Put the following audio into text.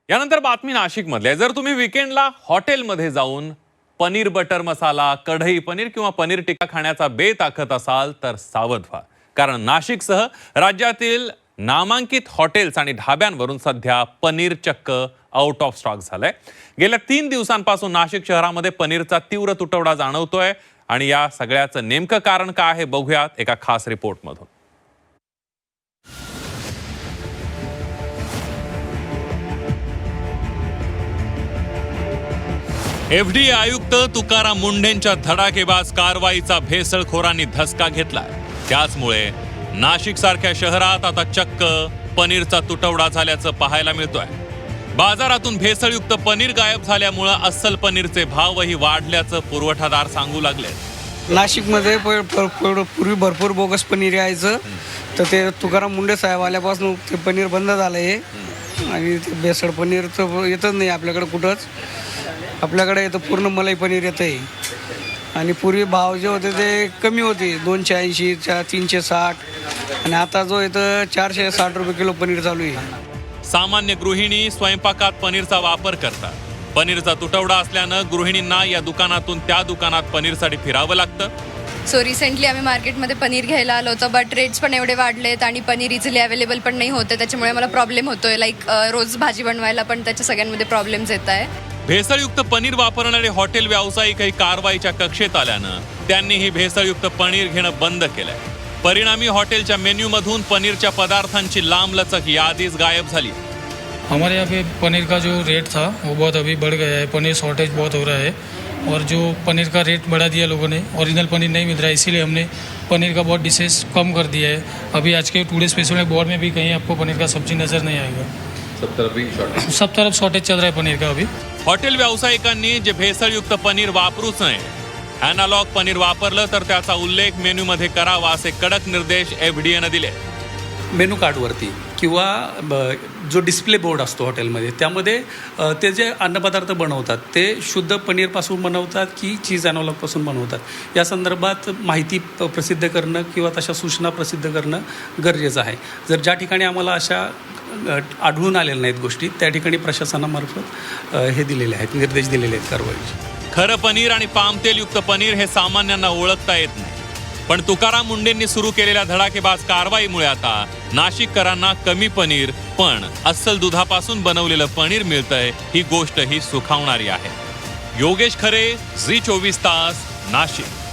यानंतर बातमी नाशिकमधली आहे। जर तुम्ही वीकेंडला हॉटेलमध्ये जाऊन पनीर बटर मसाला, कढई पनीर किंवा पनीर टिक्का खाण्याचा बेत आखत असाल तर सावध व्हा, कारण नाशिकसह राज्यातील नामांकित हॉटेल्स आणि ढाब्यांवरून सध्या पनीर चक्क आउट ऑफ स्टॉक झालंय। गेल्या 3 दिवसांपासून नाशिक शहरामध्ये पनीरचा तीव्र तुटवडा जाणवतोय आणि या सगळ्याचं नेमकं कारण काय आहे बघूयात एका खास रिपोर्टमधून। एफडीए आयुक्त तुकाराम मुंढेंच्या धडाकेबाज कारवाईचा भेसळखोरांनी धसका घेतलाय। त्याचमुळे नाशिक सारख्या शहरात आता चक्क पनीरचा तुटवडा झाल्याचं पाहायला मिळतोय। बाजारातून भेसळयुक्त पनीर गायब झाल्यामुळे अस्सल पनीरचे भावही वाढल्याचं पुरवठादार सांगू लागले। नाशिकमध्ये पूर्वी भरपूर बोगस पनीर यायचं, तर ते तुकाराम मुंढे साहेब आल्यापासून ते पनीर बंद झालं आहे आणि ते भेसळ पनीर तर येतच नाही आपल्याकडे कुठंच। आपल्याकडे येतं पूर्ण मलाई पनीर येतं आहे आणि पूर्वी भाव जे होते ते कमी होते, 280, 360 आणि आता जो येतं 460 रुपये किलो पनीर चालू आहे। सामान्य गृहिणी स्वयंपाकात पनीरचा वापर करतात। पनीरचा तुटवडा असल्यानं गृहिणींना या दुकानातून त्या दुकानात पनीरसाठी फिरावं लागतं। सो रिसेंटली आम्ही मार्केटमध्ये पनीर घ्यायला आलो होतो, बट रेट्स पण एवढे वाढलेत आणि पनीर इझिली अवेलेबल पण नाही होते, त्याच्यामुळे मला प्रॉब्लेम होतोय। लाईक रोज भाजी बनवायला पण त्याच्या सगळ्यांमध्ये प्रॉब्लेम्स येत आहे। भेसळयुक्त पनीर वापरणारे हॉटेल व्यावसायिकही कारवाईच्या कक्षेत आल्यानं त्यांनी ही भेसळयुक्त पनीर घेणं बंद केलंय। परिणामी हॉटेलच्या मेन्यूमधून पनीरच्या पदार्थांची लांबलचक यादीच गायब झाली। हमारे यहाँ पे पनीर का जो रेट था वो बहुत अभी बढ़ गया है, पनीर शॉर्टेज बहुत हो रहा है और जो पनीर का रेट बढ़ा दिया लोगों ने, ओरिजिनल पनीर नहीं मिल रहा है, इसीलिए हमने पनीर का बहुत डिशेस कम कर दिया है। अभी आज के टुडे स्पेशल में बोर्ड में भी कहीं आपको पनीर का सब्जी नज़र नहीं आएगा। सब तरफ शॉर्टेज चल रहा है पनीर का अभी। हॉटेल व्यावसायिकांनी जे भेसळयुक्त पनीर वापरूच नये, अॅनालॉग पनीर वापरलं तर त्याचा उल्लेख मेन्यूमध्ये करावा असे कडक निर्देश एफडीएनं दिले। मेनू कार्डवरती किंवा जो डिस्प्ले बोर्ड असतो हॉटेलमध्ये, त्यामध्ये ते जे अन्नपदार्थ बनवतात ते शुद्ध पनीरपासून बनवतात की चीज अॅनालॉगपासून बनवतात, या संदर्भात माहिती प्रसिद्ध करणं किंवा तशा सूचना प्रसिद्ध करणं गरजेचं आहे। जर ज्या ठिकाणी आम्हाला अशा आढळून आलेल्या नाहीत गोष्टी, त्या ठिकाणी प्रशासनामार्फत हे दिलेले आहेत, निर्देश दिलेले आहेत कारवाईचे। खरं पनीर आणि पाम तेलयुक्त पनीर हे सामान्यांना ओळखता येत नाही, पण तुकाराम मुंढेंनी सुरू केलेल्या धडाकेबाज कारवाईमुळे आता नाशिककरांना कमी पनीर पण अस्सल दुधापासून बनवलेलं पनीर मिळतंय, ही गोष्ट ही सुखावणारी आहे। योगेश खरे, झी 24 तास, नाशिक।